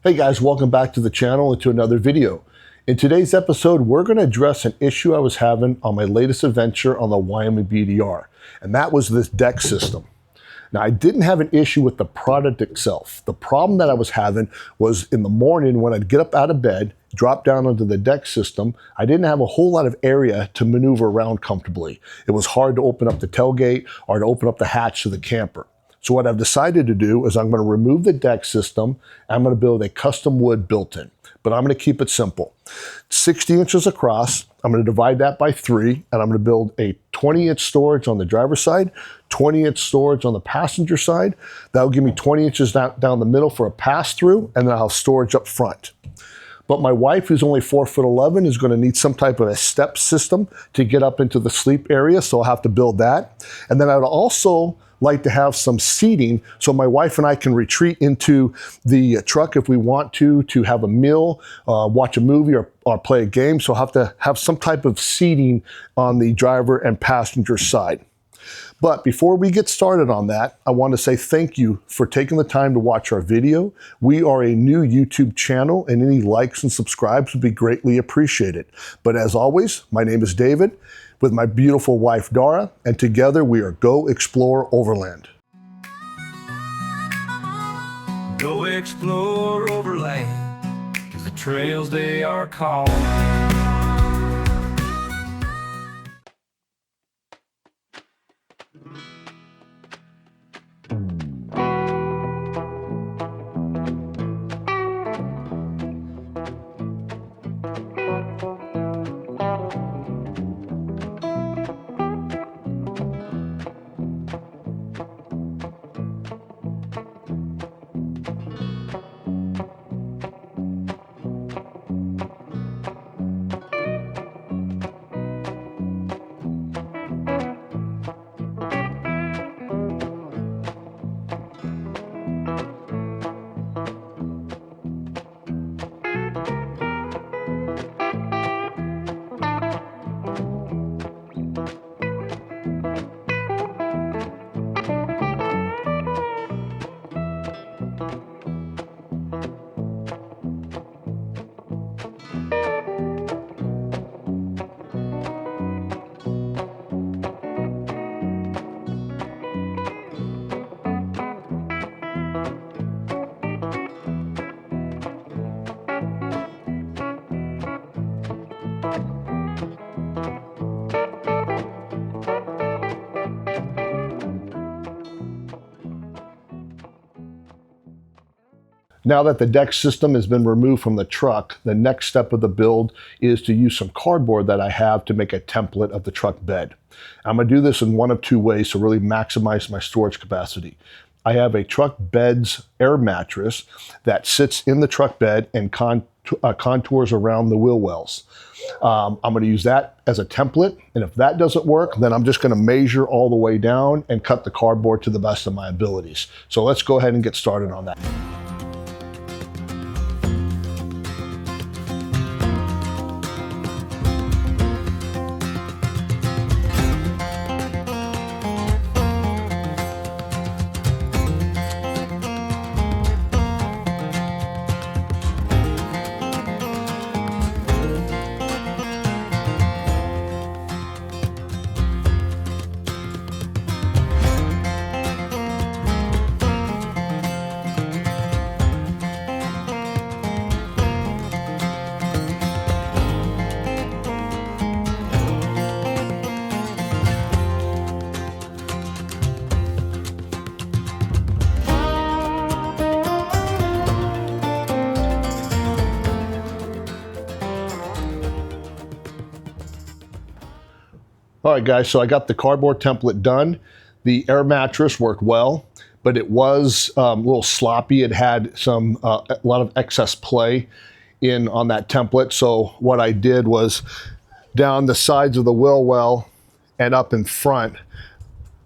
Hey guys, welcome back to the channel and to another video. In today's episode, we're going to address an issue I was having on my latest adventure on the Wyoming BDR, and that was this deck system. Now, I didn't have an issue with the product itself. The problem that I was having was in the morning when I'd get up out of bed, drop down onto the deck system, I didn't have a whole lot of area to maneuver around comfortably. It was hard to open up the tailgate or to open up the hatch to the camper. So what I've decided to do is I'm going to remove the deck system. I'm going to build a custom wood built-in, but I'm going to keep it simple. 60 inches across, I'm going to divide that by 3, and I'm going to build a 20-inch storage on the driver's side, 20-inch storage on the passenger side. That'll give me 20 inches down the middle for a pass-through, and then I'll have storage up front. But my wife, who's only 4'11", is going to need some type of a step system to get up into the sleep area, so I'll have to build that. And then I would also like to have some seating so my wife and I can retreat into the truck if we want to have a meal, watch a movie, or play a game. So I'll have to have some type of seating on the driver and passenger side. But before we get started on that, I want to say thank you for taking the time to watch our video. We are a new YouTube channel, and any likes and subscribes would be greatly appreciated. But as always, my name is David, with my beautiful wife Dara, and together we are Go Explore Overland. Go explore Overland, 'cause the trails they are calling. Now that the deck system has been removed from the truck, the next step of the build is to use some cardboard that I have to make a template of the truck bed. I'm going to do this in one of two ways to really maximize my storage capacity. I have a truck bed's air mattress that sits in the truck bed and contours around the wheel wells. I'm going to use that as a template, and if that doesn't work, then I'm just going to measure all the way down and cut the cardboard to the best of my abilities. So let's go ahead and get started on that. All right, guys, so I got the cardboard template done. The air mattress worked well, but it was a little sloppy. It had a lot of excess play on that template. So what I did was down the sides of the wheel well and up in front,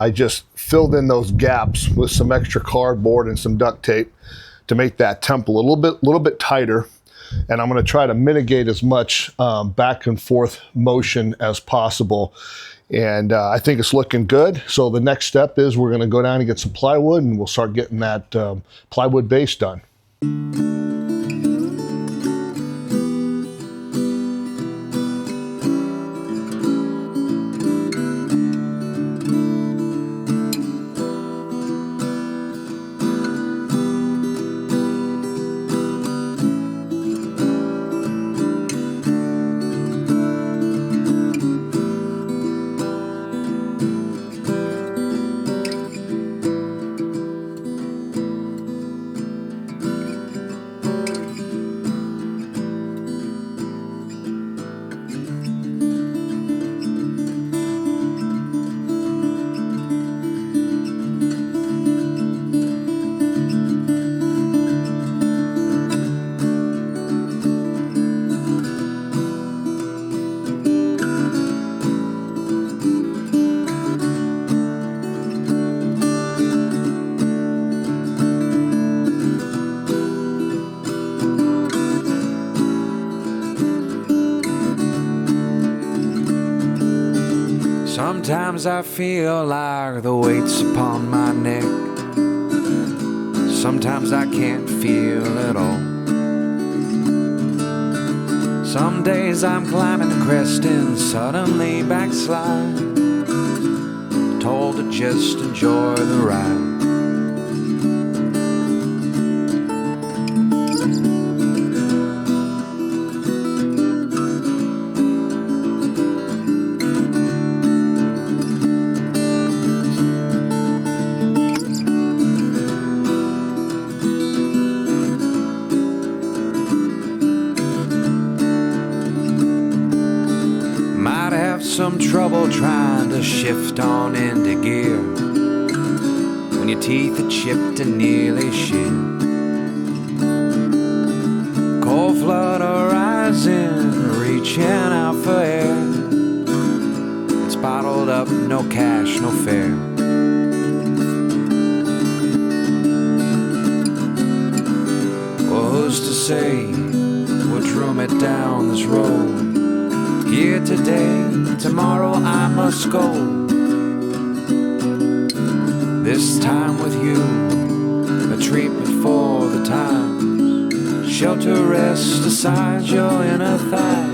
I just filled in those gaps with some extra cardboard and some duct tape to make that template a little bit tighter. And I'm going to try to mitigate as much back and forth motion as possible. And I think it's looking good. So the next step is we're going to go down and get some plywood, and we'll start getting that plywood base done. Sometimes I feel like the weight's upon my neck. Sometimes I can't feel at all. Some days I'm climbing the crest and suddenly backslide, told to just enjoy the ride. Some trouble trying to shift on into gear when your teeth are chipped and nearly shit. Cold flood arising, reaching out for air. It's bottled up, no cash, no fare. Well, who's to say what drew me down this road? Here today, tomorrow I must go. This time with you, a treatment for the time. Shelter, rest aside your inner thigh.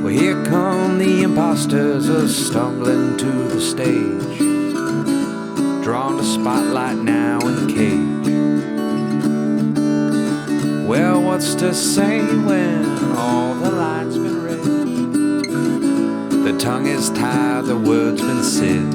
Well, here come the imposters stumbling to the stage, drawn to spotlight now in cage. Well, what's to say when all the lines been read? The tongue is tied, the words been said.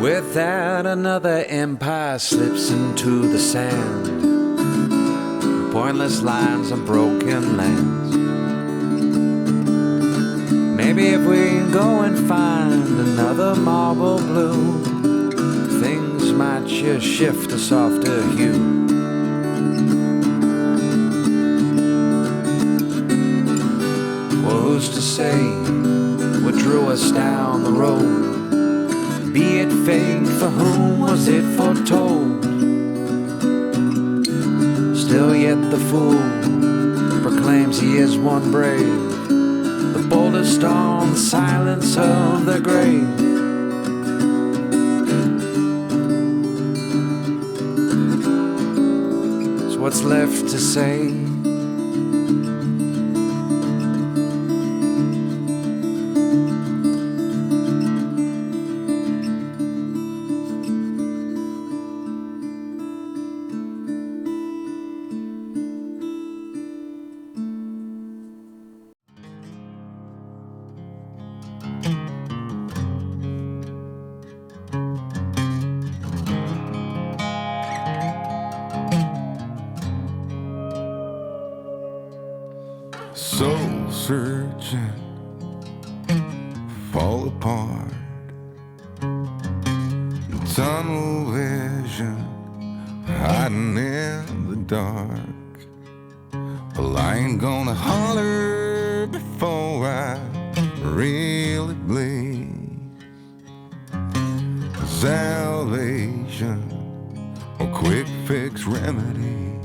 With that, another empire slips into the sand, pointless lines on broken lands. Maybe if we go and find another marble blue, things might just shift a softer hue. Well, who's to say what drew us down the road? Be it fate, for whom was it foretold? Still yet the fool proclaims he is one brave, the boldest on the silence of the grave. So what's left to say? Soul searching, fall apart, tunnel vision, hiding in the dark. Well, I ain't gonna holler before I really bleed. Salvation fix remedy.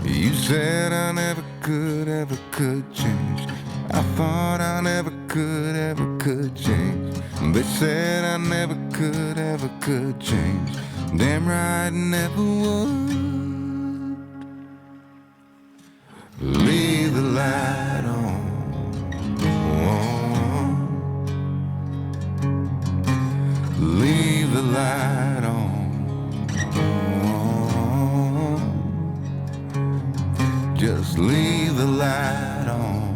You said I never could change. I thought I never could change. They said I never could change. Damn right I never would. Leave the light on. Leave the light on. Just leave the light on.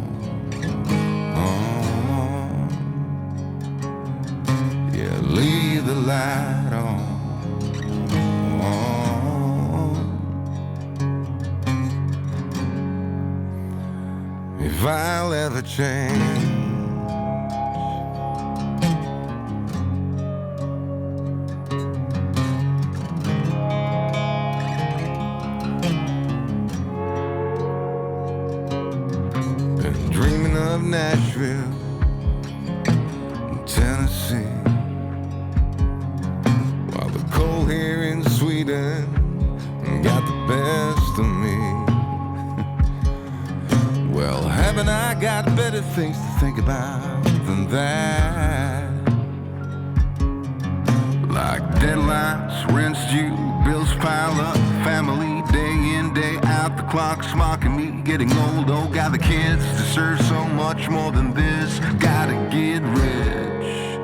Yeah, leave the light on. If I'll ever change, been dreaming of Nashville, Tennessee, while the cold here in Sweden got the best of me. Well, haven't I got better things to think about than that? Like deadlines, rent's due, bills pile up, family day in, day out, the clock's mocking me, getting old, oh, got the kids, deserve so much more than this, gotta get rich.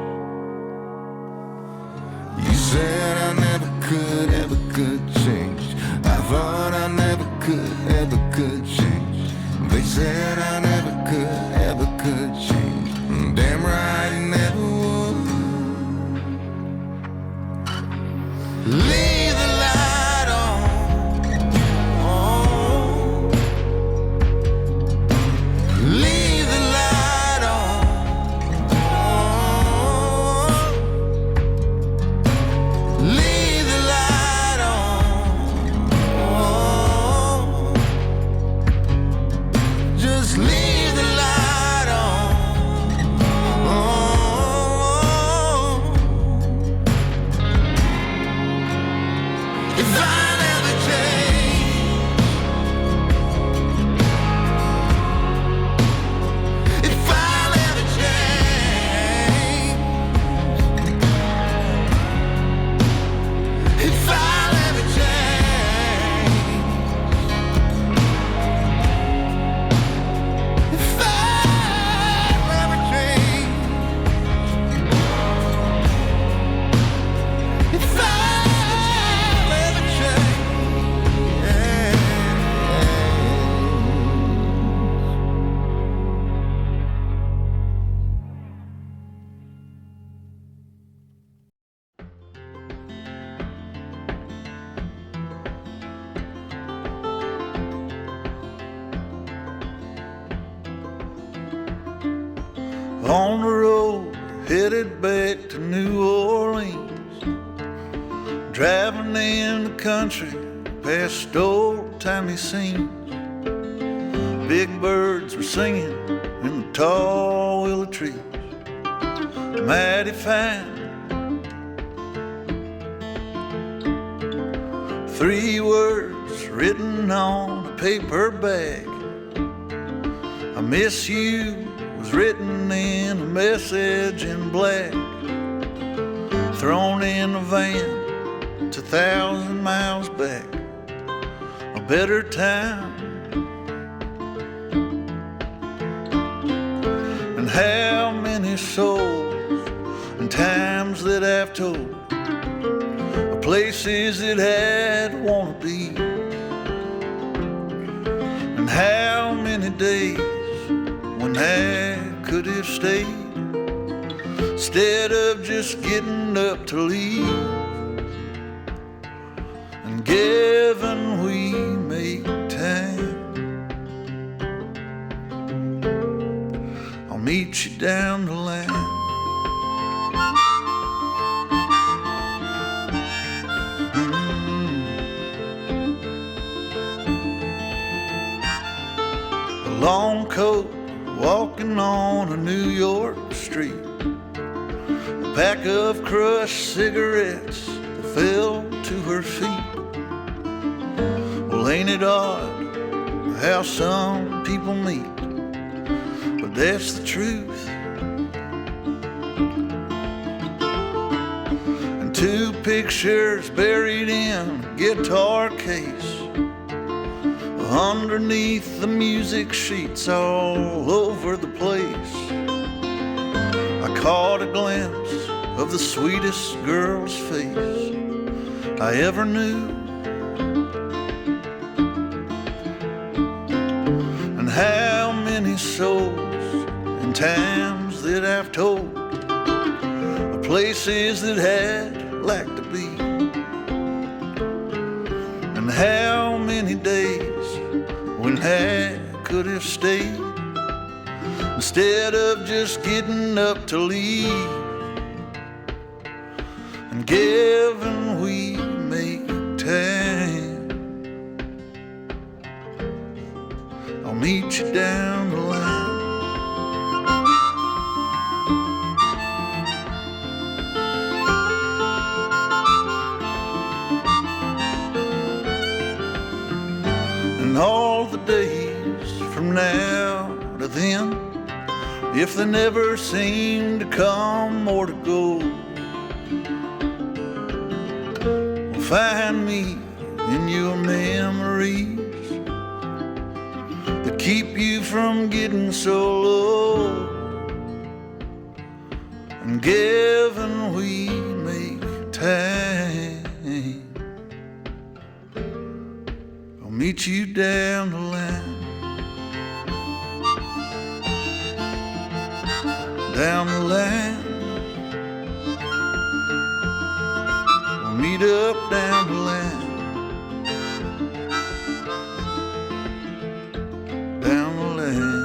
You said I never could change. I thought I never could change. They said I never could change. Damn right I never would. Leave the light on. Leave the light on. Leave the light on. Just leave the light on. If I never change, if I never change, if I never change, if I never change, if I never change, On the road, headed back to New Orleans, driving in the country past old-timey scenes. Big birds were singing in the tall willow trees, mighty fine. 3 words written on a paper bag: I miss you, was written in a message in black, thrown in a van 2,000 miles back, a better time. And how many souls and times that I've told of places that I'd wanna be, and how many days when I could have stayed instead of just getting up to leave. And given we make time, I'll meet you down the line. A long coat, walking on a New York street, a pack of crushed cigarettes that fell to her feet. Well, ain't it odd how some people meet? But that's the truth. And two pictures buried in a guitar case, underneath the music sheets all over the place. I caught a glimpse of the sweetest girl's face I ever knew. And how many souls and times that I've told of places that had like to be. And how many days when I could have stayed instead of just getting up to leave. And given we make time, I'll meet you down the line. And all the days from now to then, if they never seem to come or to go, will find me in your memories that keep you from getting so low. And given we make time, I'll meet you down the line. Down the line, we'll meet up down the line. Down the line.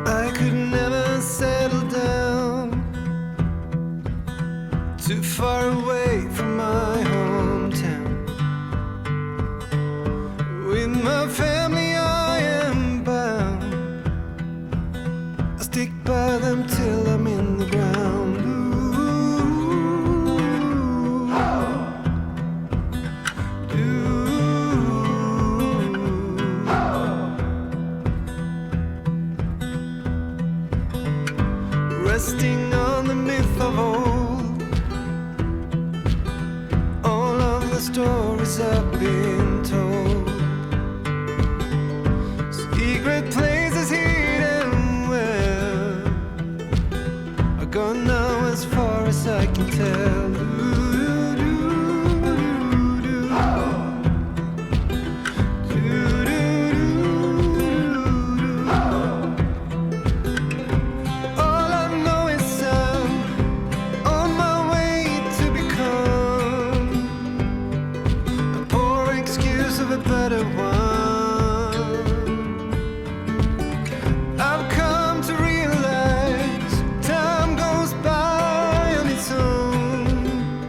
I could never settle down too far away from my hometown. With my family I am bound. I stick by them till I'm in the ground. Resting on the myth of old, all of the stories I've been told. Secret places hidden where are gone now as far as I can tell. I've come to realize time goes by on its own.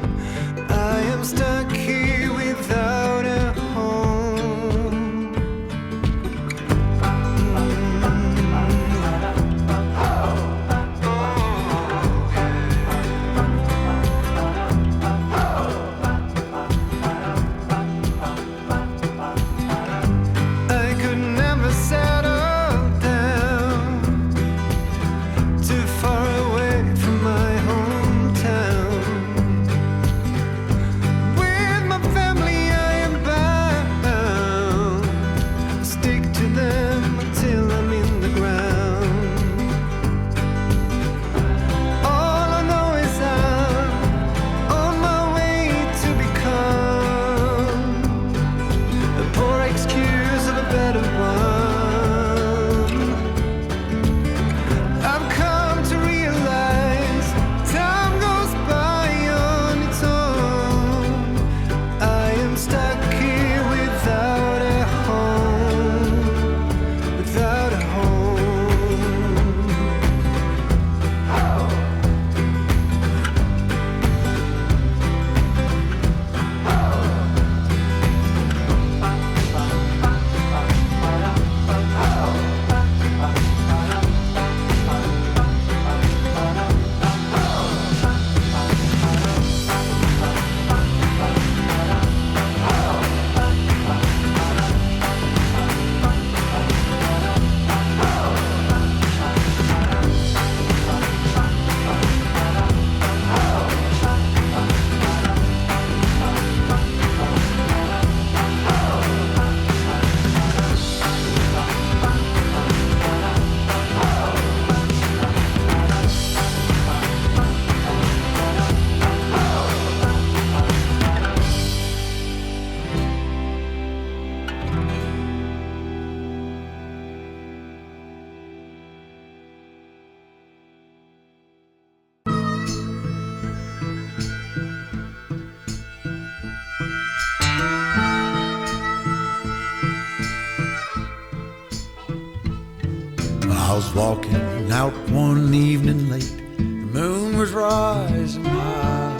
was walking out one evening late. The moon was rising high,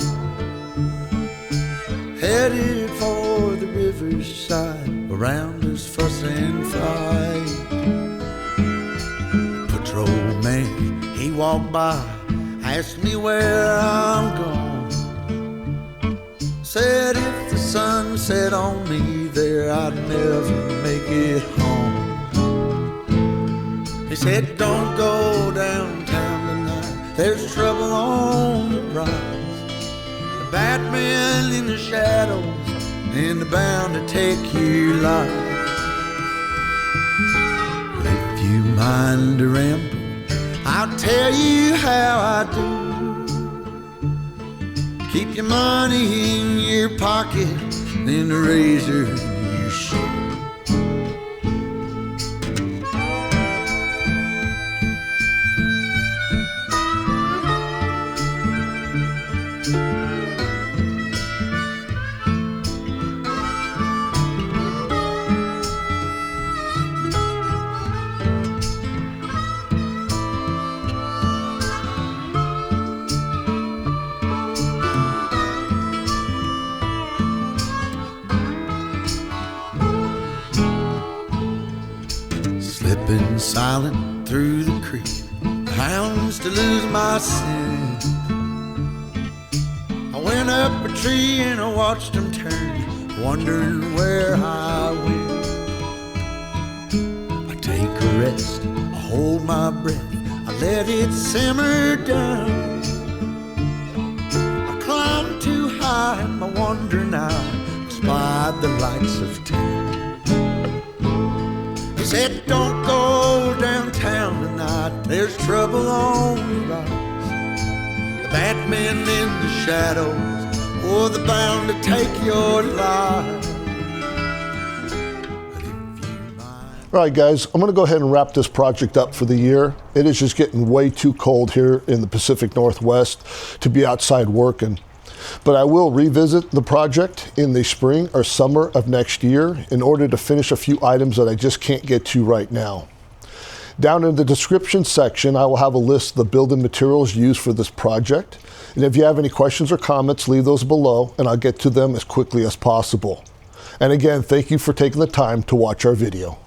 headed for the riverside. Around us fuss and fight. Patrolman, he walked by, asked me where I'm going. Said if the sun set on me there, I'd never make it home. He said, don't go downtown tonight, there's trouble on the rise. The Batman in the shadows, and they're bound to take your life. If you mind to ramble, I'll tell you how I do. Keep your money in your pocket, then the razor in your shoe. Slipping silent through the creek, the hounds to lose my scent. I went up a tree and I watched them turn, wondering where I went. I take a rest, I hold my breath, I let it simmer down. I climb too high in my wandering eye, spied the lights of town. He said, don't go downtown tonight, there's trouble on the rise. The Batman in the shadows, oh, they're bound to take your life. All right, guys, I'm going to go ahead and wrap this project up for the year. It is just getting way too cold here in the Pacific Northwest to be outside working. But I will revisit the project in the spring or summer of next year in order to finish a few items that I just can't get to right now. Down in the description section, I will have a list of the building materials used for this project. And if you have any questions or comments, leave those below and I'll get to them as quickly as possible. And again, thank you for taking the time to watch our video.